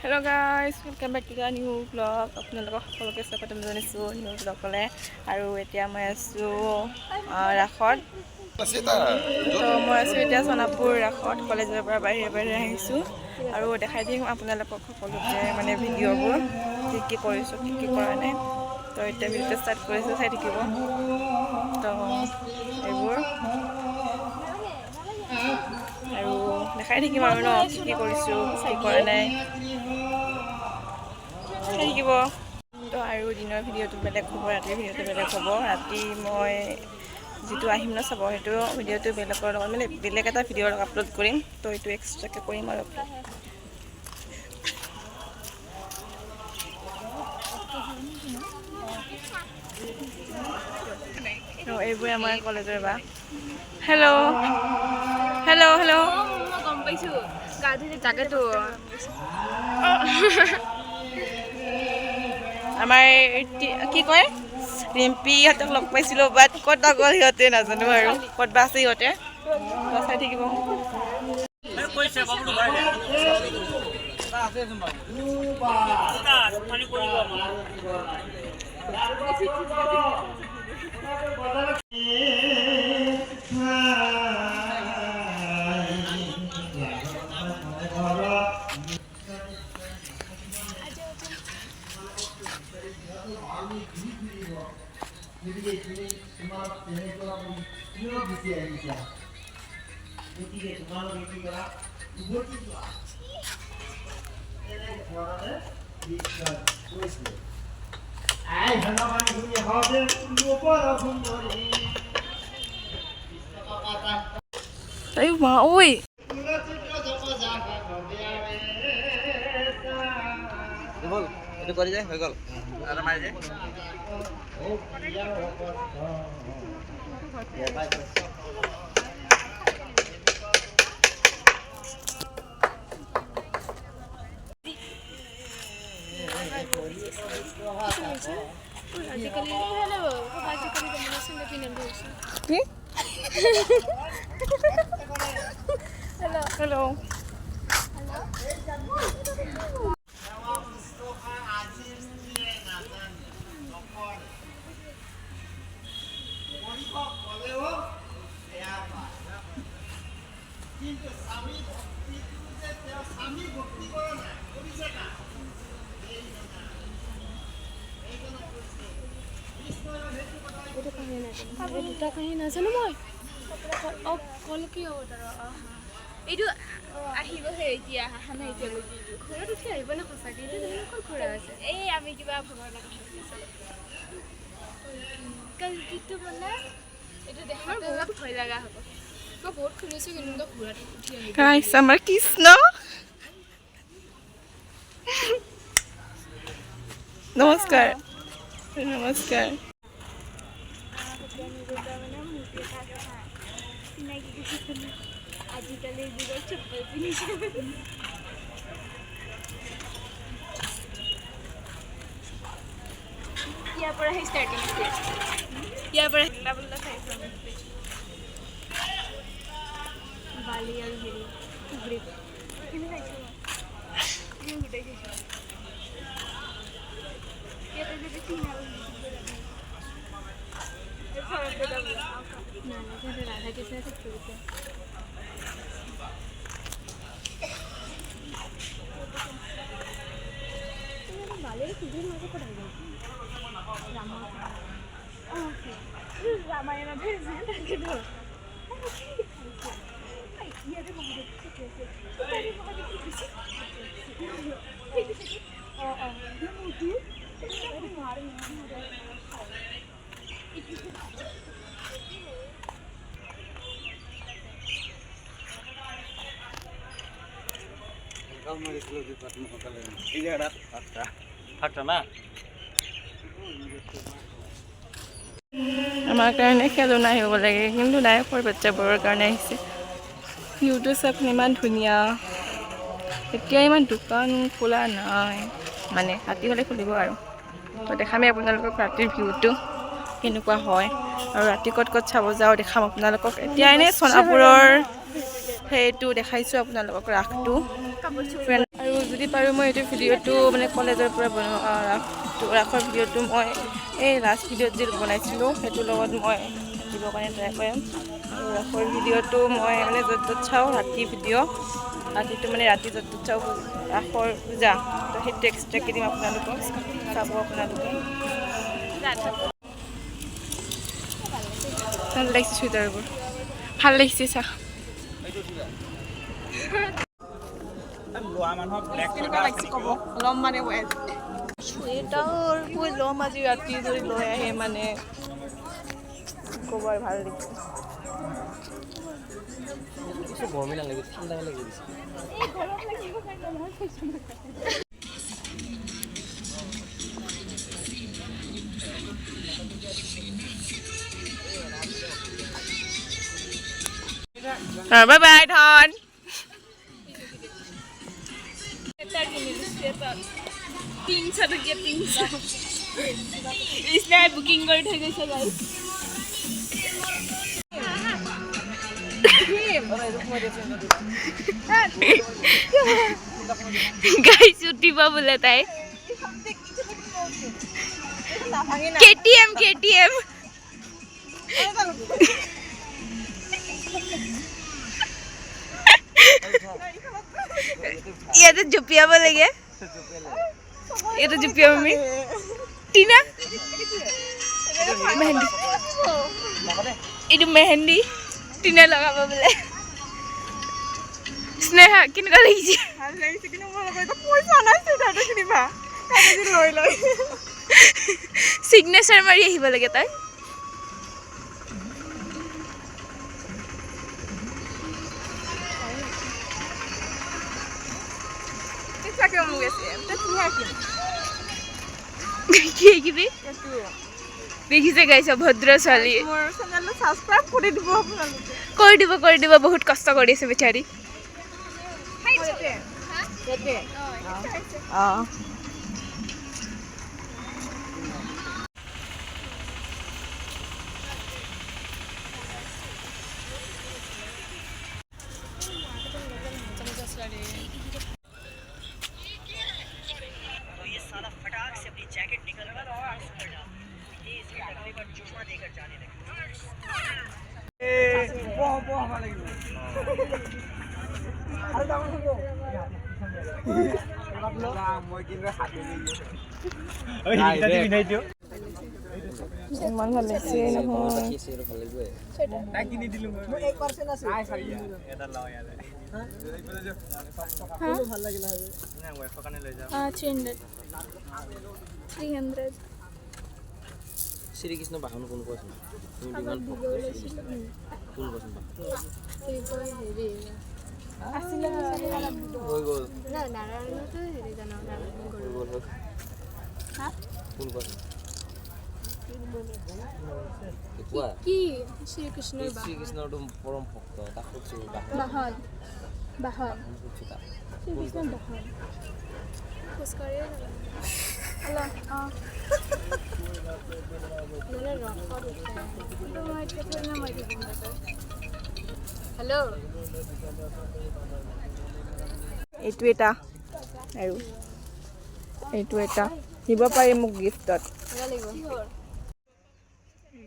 Hello guys, welcome back to the new vlog. আপোনালোকক সকলোকে স্বাগতম জনাইছোঁ নিউ vlogলে আৰু এতিয়া মই আছোঁ ৰাখত তো মই আছোঁ এতিয়া সোণাপুৰ ৰাখত কলেজৰ পৰা বাহিৰে আহিছোঁ আৰু দেখাই দিম আপোনালোকক সকলোকে মানে ভিডিঅ'বোৰ কি কৰিছোঁ কি কৰা নাই তো এতিয়া ভিডিঅ'টো ষ্টাৰ্ট কৰিছোঁ চাই থাকিব তো এইবোৰ আৰু দেখাই থাকিম আৰু ন কি কৰিছোঁ কি কৰা নাই চাই থাকিব তো আৰু দিনৰ ভিডিঅ'টো বেলেগ হ'ব ৰাতিৰ ভিডিঅ'টো বেলেগ হ'ব ৰাতি মই যিটো আহিম ন চাব সেইটো ভিডিঅ'টো বেলেগৰ লগত মানে বেলেগ এটা ভিডিঅ'ৰ লগত আপলোড কৰিম তো এইটো এক্সট্ৰাকৈ কৰিম আৰু এইবোৰে আমাৰ কলেজৰ বা হেল্ল' হেল্ল' হেল্ল' গম পাইছোঁ তাকেতো আমাৰ কি কয় ৰিম্পিহঁতক লগ পাইছিলোঁ বাট ক'ত বা গ'ল সিহঁতে নাজানো আৰু ক'ত বা আছে সিহঁতে চাই থাকিব Ay, mauwi. Itu kau aja, kau. Ada mana aja? Hello. Hello. দুটা কাহিনী নাজানো মই কল কি হ'ব তাৰ এইটো আহিবহে এতিয়া অহা নাই এতিয়া ঘৰত উঠি আহিব নে সঁচাকৈ এইটো ক'ত ঘূৰা আছে এই আমি কিবা ভগৱানৰ কথা কালকিটো বোলে এইটো দেখাৰ বহুত ভয় লগা হ'ব মই বহুত শুনিছোঁ কিন্তু ঘূৰাত উঠি আহিব Guys, আমাৰ কৃষ্ণ নমস্কাৰ নমস্কাৰ আজিকালি যুগত চপ্পল পিন্ধিছে ইয়াৰ পৰাহে ষ্টাৰ্টিং ইয়াৰ পৰা বালি আৰু হেৰি পুখুৰী গোটেই ইয়াতে যদি ৰাধা কৃষ্ণ ঠিক কৰিছে বালিৰ পুখুৰীৰ মাজত ক'ত আহিব ৰামায়ণত তাকেতো ইয়াতে আমাৰ কাৰণে খেলনা আহিব লাগে কিন্তু নাই সৰু বাচ্চাবোৰৰ কাৰণে আহিছে ভিউটো চাওক ইমান ধুনীয়া এতিয়া ইমান দোকান খোলা নাই মানে ৰাতি হ'লে খুলিব আৰু তো দেখামেই আপোনালোকক ৰাতিৰ ভিউটো কেনেকুৱা হয় আৰু ৰাতি ক'ত ক'ত চাব যাওঁ দেখাম আপোনালোকক এতিয়া এনেই সোণাপুৰৰ সেইটো দেখাইছোঁ আপোনালোকক ৰাসটো। আৰু যদি পাৰোঁ মই এইটো ভিডিঅ'টো মানে কলেজৰ পৰা বনোৱা ৰাসৰ ভিডিঅ'টো মই এই লাষ্ট ভিডিঅ'ত যি বনাইছিলোঁ সেইটোৰ লগত মই দিবৰ কাৰণে ট্ৰাই কৰিম। আৰু ৰাসৰ ভিডিঅ'টো মই মানে য'ত য'ত চাওঁ ৰাতি ভিডিঅ' ৰাতিটো মানে ৰাতি য'ত য'ত চাওঁ ৰাসৰ পূজা তো সেইটো এক্সট্ৰাকৈ দিম আপোনালোকক চাব আপোনালোকে। ভাল লাগিছে চুইটাৰবোৰ, ভাল লাগিছে চা। ল'ম মানে চুৱেটাৰবোৰ ল'ম আজি ৰাতি যদি লৈ আহে মানে ক'বৰ ভাল লাগিছে। গৰমে নালাগে, ঠাণ্ডা লাগি গৈছে। বাই বাই ধন। বুকিং কৰি থৈ গৈছে গাইজ। গাইজ উঠিব বোলে তাই। KTM KTM ইয়াতে জঁপিয়াব লাগে, ইয়াতে জঁপিয়াম আমি। টিনা মেহেন্দি, এইটো মেহেন্দি টিনা লগাব বোলে। স্নেহা কেনেকুৱা লাগিছে? ভাল লাগিছে কিন্তু মোৰ লগত পইচা নাই চুইটাৰটো কিনিবা লৈ লৈ চিগনেচাৰ মাৰি আহিব লাগে তাই। দেখিছে গাইছ ভদ্ৰ ছোৱালী। কৰি দিব বহুত কষ্ট কৰি আছে বেচাৰী। ইমান ভাল লাগিছে নহয়। শ্ৰীকৃষ্ণ বাহন কোন কোৱাচোন? কোন কোৱাচোন হৈ গ'ল কোন কোৱাচোন? কি শ্ৰীকৃষ্ণৰ শ্ৰীকৃষ্ণৰটো পৰম ভক্ত, তাক সুধিছো বাহন বাহন সুধিছো তাক শ্ৰীকৃষ্ণৰ বাহন খোজকাঢ়িয়ে হেল্ল'। এইটো এটা আৰু এইটো এটা দিব পাৰি মোক গিফ্টত।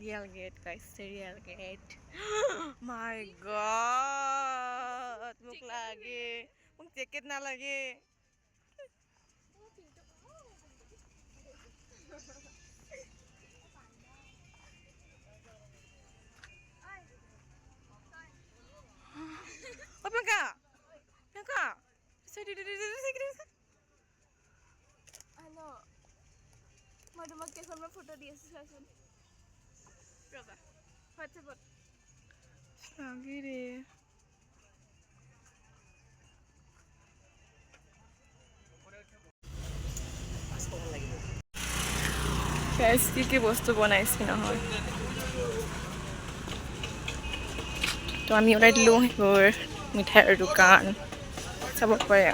ৰিয়েল গেট গাইছ, ৰিয়েল গেট। মাই গড মোক লাগে, মোক জেকেট নালাগে। মই তোমাক কেইখনমান ফটো দি আছো চাচোন। ৰবা হোৱাটছএপত কি বস্তু বনাইছি নহয়। তো আমি ওলাই দিলোঁ সেইবোৰ মিঠাইৰ দোকান চাব পাৰে।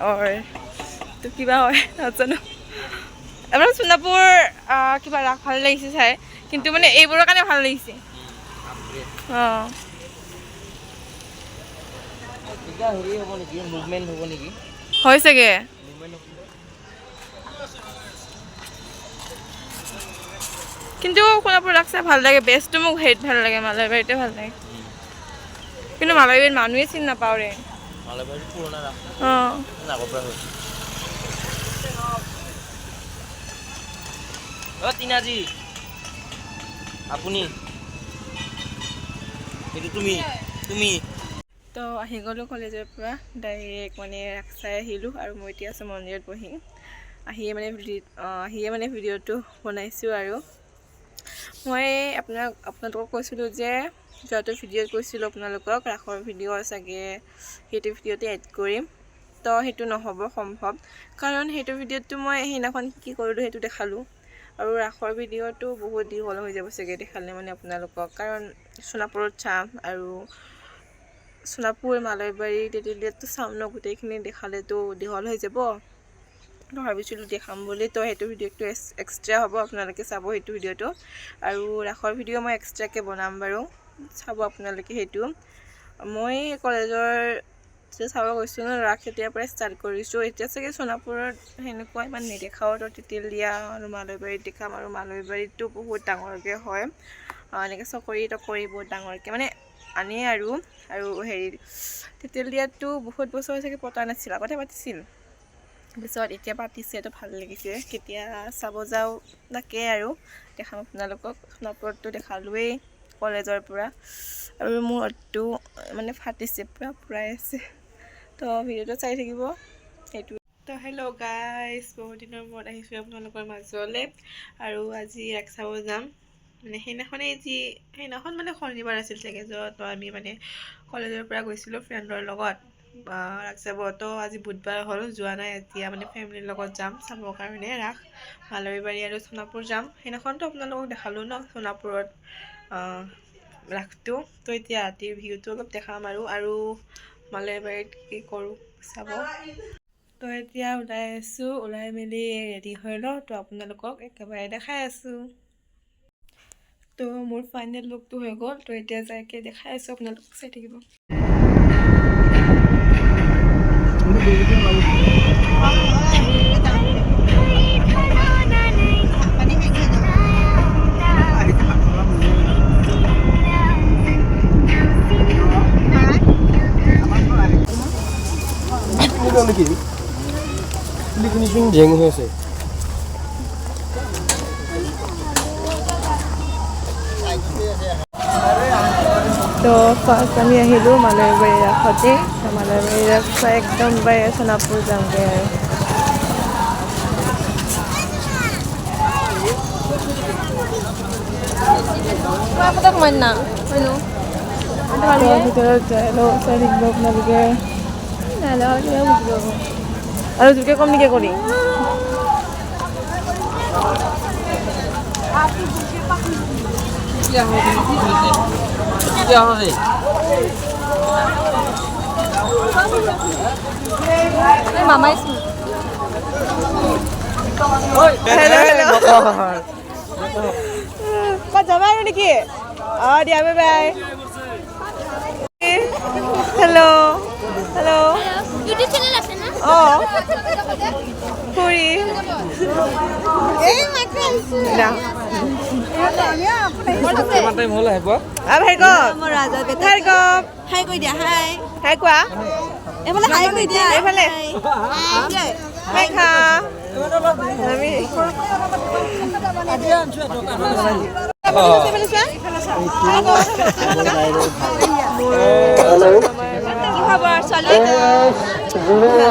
তো কিবা হয় নাজানো। এবাৰ সোণাপুৰ কিবা ৰাস ভাল লাগিছে চাই, কিন্তু মানে এইবোৰৰ কাৰণে ভাল লাগিছে। এতিয়া হেৰি হ'ব নেকি মুভমেণ্ট হ'ব নেকি হয় চাগে কিন্তু সোণাপুৰ ৰাস চাই ভাল লাগে বেষ্টটো মোক হেৰিত ভাল লাগে মালয়বাৰীতে ভাল লাগে কিন্তু মালয়বাৰীত মানুহে চিনি নাপাওঁ ৰে মালয়বাৰী পুৰণা ৰাস অঁ আগৰ পৰা হৈছে অ টিনাজি আপুনি এইটো তুমি তো আহি গ'লোঁ কলেজৰ পৰা ডাইৰেক্ট মানে ৰাস চাই আহিলোঁ আৰু মই এতিয়া আছোঁ মন্দিৰত বহি আহিয়ে মানে ভিডিঅ'টো বনাইছোঁ আৰু মই আপোনালোকক কৈছিলোঁ যে যোৱাটো ভিডিঅ'ত কৈছিলোঁ আপোনালোকক ৰাসৰ ভিডিঅ' চাগে সেইটো ভিডিঅ'তে এড কৰিম তো সেইটো নহ'ব সম্ভৱ কাৰণ সেইটো ভিডিঅ'টো মই সেইদিনাখন কি কৰিলোঁ সেইটো দেখালোঁ আৰু ৰাসৰ ভিডিঅ'টো বহুত দীঘল হৈ যাব চাগে দেখালে মানে আপোনালোকক কাৰণ সোণাপুৰত চাম আৰু সোণাপুৰ মালয়বাৰী তেতিয়াতো চাম ন গোটেইখিনি দেখালেতো দীঘল হৈ যাব তো ভাবিছিলোঁ দেখাম বুলি তো সেইটো ভিডিঅ'টো এক্সট্ৰা হ'ব আপোনালোকে চাব সেইটো ভিডিঅ'টো আৰু ৰাসৰ ভিডিঅ' মই এক্সট্ৰাকৈ বনাম বাৰু চাব আপোনালোকে সেইটো মই কলেজৰ যে চাব গৈছোঁ ন ৰাস এতিয়াৰ পৰাই ষ্টাৰ্ট কৰিছোঁ এতিয়া চাগে সোণাপুৰত সেনেকুৱা ইমান নেদেখাওঁ তো তেতেলীয়া আৰু মালয়বাৰীত দেখাম আৰু মালয়বাৰীতটো বহুত ডাঙৰকৈ হয় এনেকৈ চকৰি তকৰি বহুত ডাঙৰকৈ মানে আনে আৰু হেৰি তেতেলীয়াটো বহুত বছৰ চাগে পতা নাছিল আগতে পাতিছিল পিছত এতিয়া পাতিছে তো ভাল লাগিছে কেতিয়া চাব যাওঁ তাকে আৰু দেখাম আপোনালোকক সোণাপুৰতটো দেখালোৱেই কলেজৰ পৰা আৰু মোৰটো মানে ফাটিছে পুৰাই আছে তো ভিডিঅ'টো চাই থাকিব সেইটো তো হেল্ল' গাইজ বহুত দিনৰ মূৰত আহিছোঁ আপোনালোকৰ মাজলৈ আৰু আজি ৰাস চাব যাম মানে সেইদিনাখন মানে শনিবাৰ আছিল চাগে য'ত আমি মানে কলেজৰ পৰা গৈছিলোঁ ফ্ৰেণ্ডৰ লগত ৰাস চাব তো আজি বুধবাৰ হ'ল যোৱা নাই এতিয়া মানে ফেমিলিৰ লগত যাম চাবৰ কাৰণে ৰাস মালয়বাৰী আৰু সোণাপুৰ যাম সেইদিনাখনতো আপোনালোকক দেখালোঁ ন সোণাপুৰত ৰাসটো তো এতিয়া ৰাতিৰ ভিউটো অলপ দেখাম আৰু মালয়বাৰীত কি কৰোঁ চাব তো এতিয়া ওলাই আছোঁ ওলাই মেলি ৰেডি হৈ লওঁ তো আপোনালোকক একেবাৰে দেখাই আছোঁ তো মোৰ ফাইনেল লুকটো হৈ গ'ল তো এতিয়া যাইকে দেখাই আছোঁ আপোনালোকক চাই থাকিব জেং হৈ আছে তো ফাৰ্ষ্ট আমি আহিলোঁ মালয়বাৰী ৰাসতে মালয়বাৰী ৰাস চাই একদম বাই সোণাপুৰ যামগৈ আৰু ভিতৰত যাই লওঁ চাই থাকিব আপোনালোকে আৰু জোৰকৈ কম নেকি কৰি মামাই ক'ত যাবা আৰু নেকি অঁ দিয়া bye bye hello' YouTube channel আছে না অঁ খুৰী টাইম হ'ল আহিব হাই কৈ দিয়া হাই কোৱা এইফালে হাই কৈ দিয়া এইফালে হাই খা আমি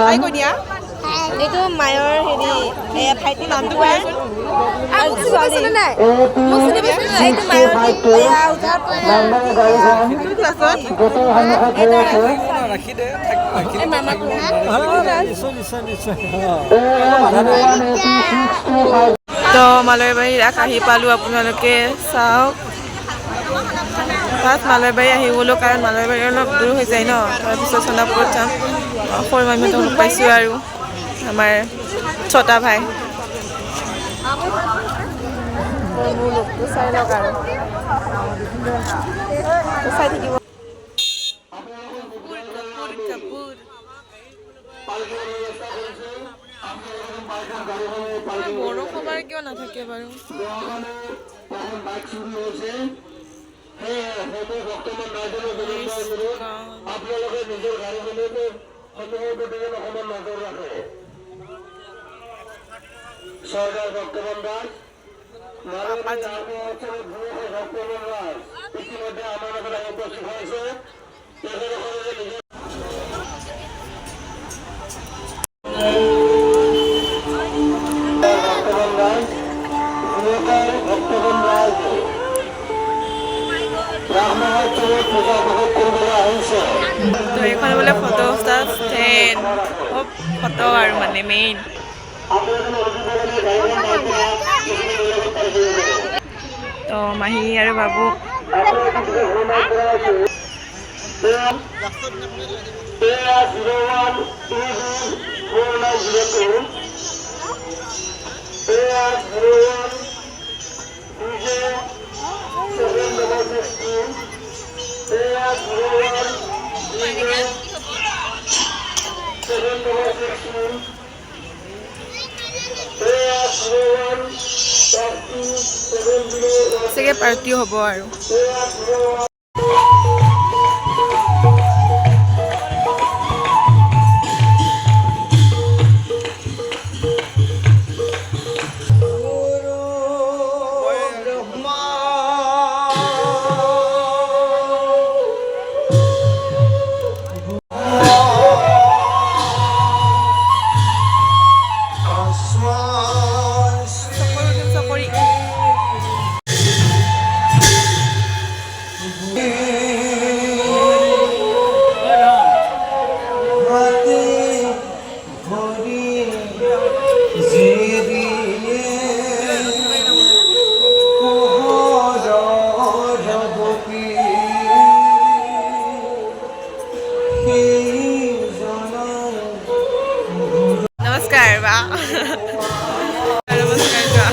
হাই কৈ দিয়া এইটো মায়ৰ হেৰি ভাইটিৰ নামটো কোৱাচোন তো মালয়বাৰী ৰাস আহি পালোঁ আপোনালোকে চাওক ফাৰ্ষ্ট মালয়বাৰী আহি গ'লোঁ কাৰণ মালয়বাৰী অলপ দূৰ হৈ যায় ন তাৰপিছত সোণাপুৰত যাম সৰু মামীহঁতক লগ পাইছোঁ আৰু আমাৰ ছটা ভাই মোৰ লোকটো চাই লওক আৰু চাই থাকিব বড়ো খবৰ কিয় নাথাকে বাৰু আপোনালোকে নিজৰ গাড়ীখনতো সময়ৰ অকণমান নজৰ ৰাখে চৰকাৰ বৰ্তমান দাস বৰ্তমান দাস ইতিমধ্যে আমাৰ লগত উপস্থিত হৈছে তেখেতসকলে নিজৰ তো এইখন বোলে ফটো ষ্টেণ্ড ফটো আৰু মানে মেইন তো মাহী আৰু বাবু চাগে পাৰ্টি হ'ব আৰু নমস্কাৰ বা নমস্কাৰ যোৱা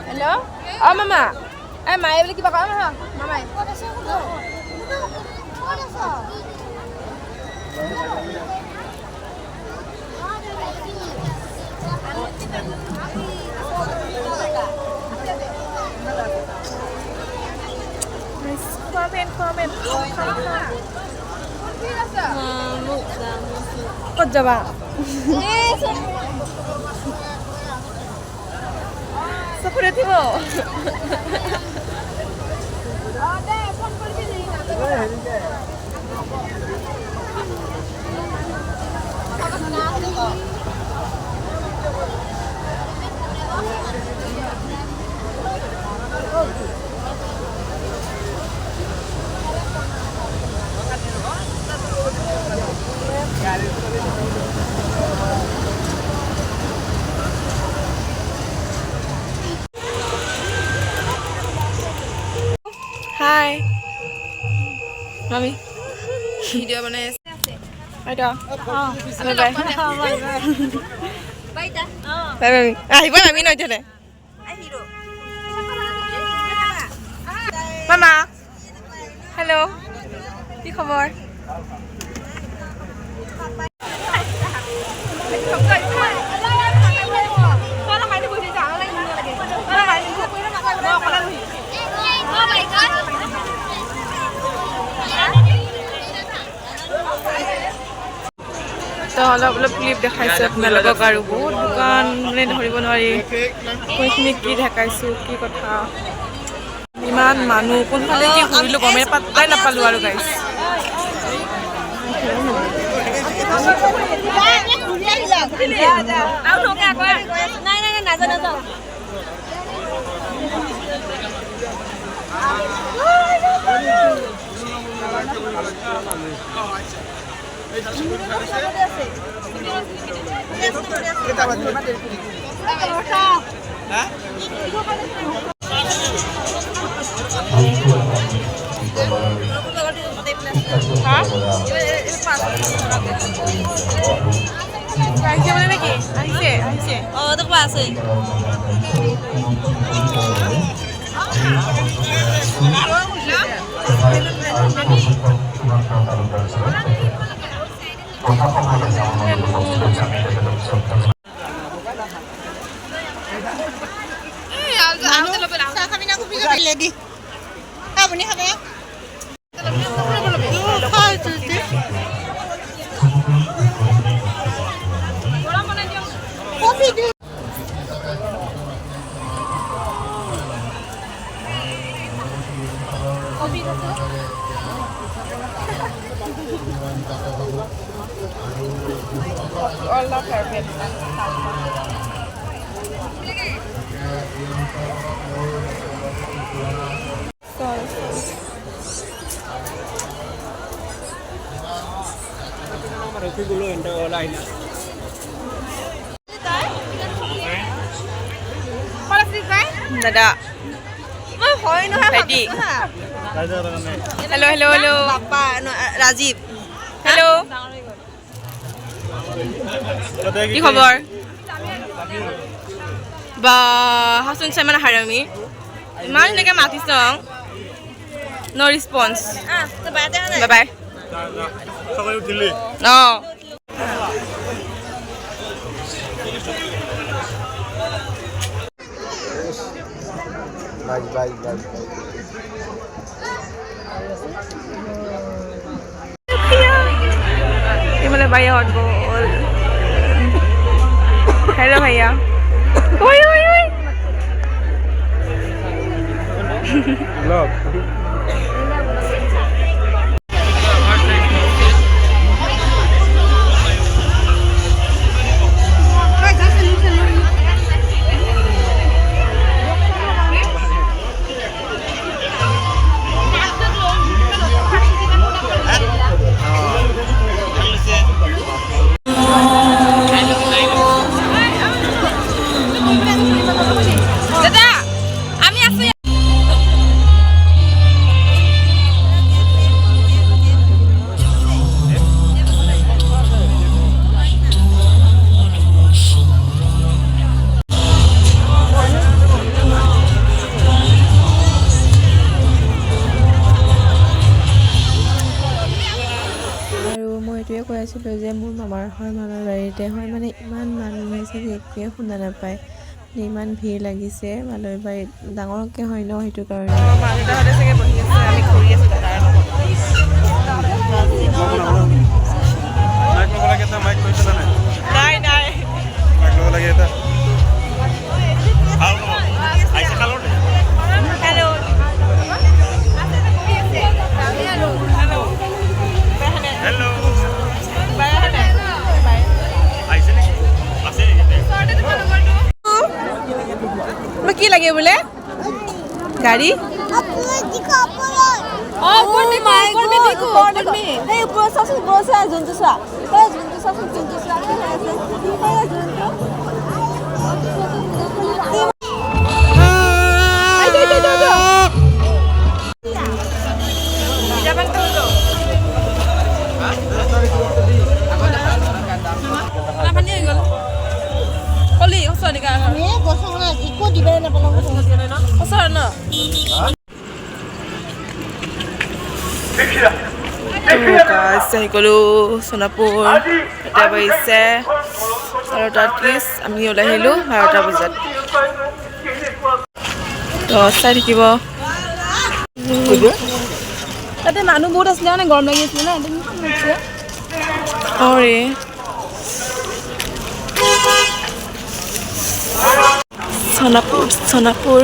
হেল্ল' অঁ মামা এই মায়ে বুলি কিবা কয় নহয় মামাই ক'ত যাবা চকুৰে উঠিব হাই মামি ভিডিঅ' বনাই আছে বাইদেউ বাই বাই আহিব আমি ন এতিয়া মামা হেল্ল' কি খবৰ তো অলপ অলপ ক্লিপ দেখাইছোঁ আপোনালোকক আৰু বহুত দোকান মানে ধৰিব নোৱাৰি কোনখিনি কি দেখাইছোঁ কি কথা ইমান মানুহ কোনফালে কি ঘূৰিলোঁ গমেই পাত্তাই নাপালোঁ আৰু গাইছ আহিছে মানে নেকি আহিছে আহিছে অঁ তো কোৱা আছে all the perfect দাদা হয় নহয় ভাইটি হেল্ল' হেল্ল' হেল্ল' বাপ্পা ৰাজীৱ হেল্ল' কি খবৰ বা হাচোন চাই মানে হাৰামি ইমান এনেকৈ মাতিছ ন' ৰেছপন্স বাই বাই অঁ মানে বাইহঁত গ'ল হেল্ল' ভাইয়া ঐ ঐ ঐ কৈ আছিলোঁ যে মোৰ মামাৰ ঘৰ মামাৰ বাৰীতে হয় মানে ইমান মানুহ হৈছে যে একোৱে শুনা নাপায় ইমান ভিৰ লাগিছে মালৈ বাৰীত ডাঙৰকৈ হয় ন সেইটো কাৰণে মা দেউতাহঁতে চাগে বহি আছে আমি ঘূৰি আছোঁ তাৰ নাই নাই কি লাগে বোলে গাড়ী আহি গ'লোঁ সোণাপুৰ এতিয়া বাজিছে 12:30 আমি ওলাই আহিলোঁ 12টা বজাত তো চাই থাকিব তাতে মানুহ বহুত আছিলে মানে গৰম লাগি আছিলে ন অঁ ৰে সোনাপুৰ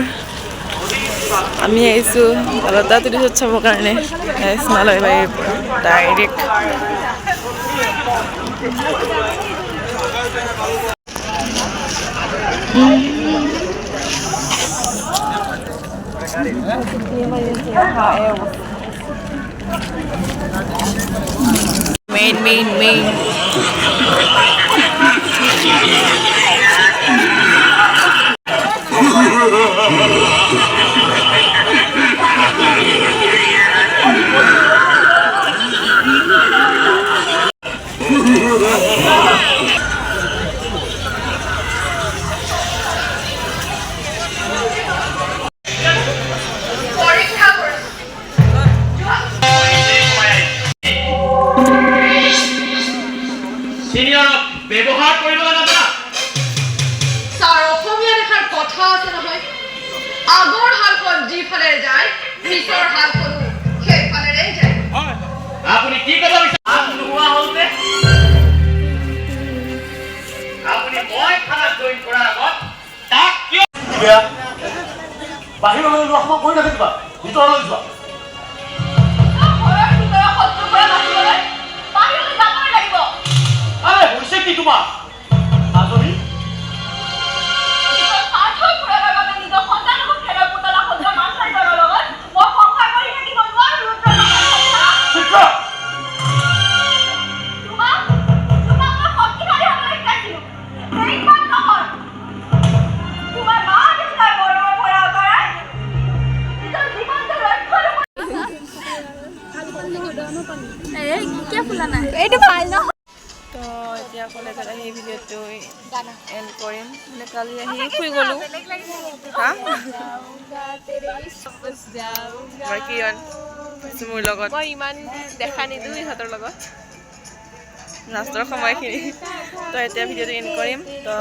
আমি আহিছোঁ বালতা তুলিছত চাবৰ কাৰণে হিমালয় বাৰীৰ পৰা ডাইৰেক্ট মেইন ব্যৱহাৰ কৰিবলৈ নাজানা ছাৰ অসমীয়া দেখাৰ কথা আছে নহয় আগৰ হালখন যিফালে যায় পিছৰ হালখনো সেইফালেৰে যায় আপুনি কি ক'ব বিচাৰে নোহোৱা হওঁতে আপুনি মই খানাত জইন কৰাৰ আগত তাক কিয় বাহিৰলৈ যোৱা সময় কৰি নাথাকিবা ভিতৰলৈ যোৱা ঘৰৰ ভিতৰৰ শত্ৰু পৰা বাচিবলৈ বাহিৰলৈ যাবই লাগিব আৰে হৈছে কি তোমাৰ মাজনী স্বাৰ্থৰ পূৰণৰ বাবে নিজৰ সন্তানকো খেলৰ পুতলা সজোৱা মাষ্টাৰজনৰ লগত মই সংসাৰ কৰি থাকিব নোৱাৰো চিত্ৰ তোমাক মই শক্তিশালী হ'বলৈ শিকাইছিলো সেইখন নহয় তোমাৰ মা দেউতাৰ মৰমৰ পৰা আঁতৰাই নিজৰ জীৱনটো ৰক্ষা এইটো ভাল নহয় তো এতিয়া কলেজত আহি ভিডিঅ'টো এণ্ড কৰিম মানে কালি আহি শুই গ'লোঁ হা মই কিৰণ আছোঁ মোৰ লগত মই ইমান দেখা নিদিওঁ ইহঁতৰ লগত লাষ্টৰ সময়খিনি তো এতিয়া ভিডিঅ'টো এণ্ড কৰিম তো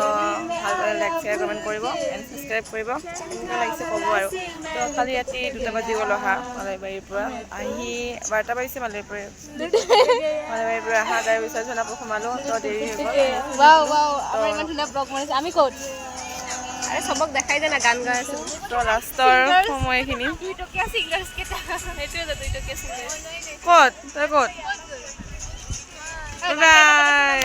ভাল পালে লাইক শ্বেয়াৰ কমেণ্ট কৰিব এণ্ড ছাবস্ক্ৰাইব কৰিব কেনেকুৱা লাগিছে ক'ব আৰু তো কালি ৰাতি 2টা বাজি গ'ল অহা মালাইবাৰীৰ পৰা আহি 12টা বাজিছে মালাইবাৰীৰ পৰা অহা তাৰপিছত সোণাপুৰ সোমালোঁ তো দেৰি হৈ গ'ল আমাৰ ইমান ধুনীয়া ব্লগ বনাইছে আমি ক'ত আৰে চবক দেখাই দে না গান গাই আছো তো লাষ্টৰ সময়খিনি 2 টকীয়া ছিংগাৰ্ছ কেইটা সেইটোৱে 2 টকীয়া ছিংগাৰ্ছ ক'ত তই ক'ত বাই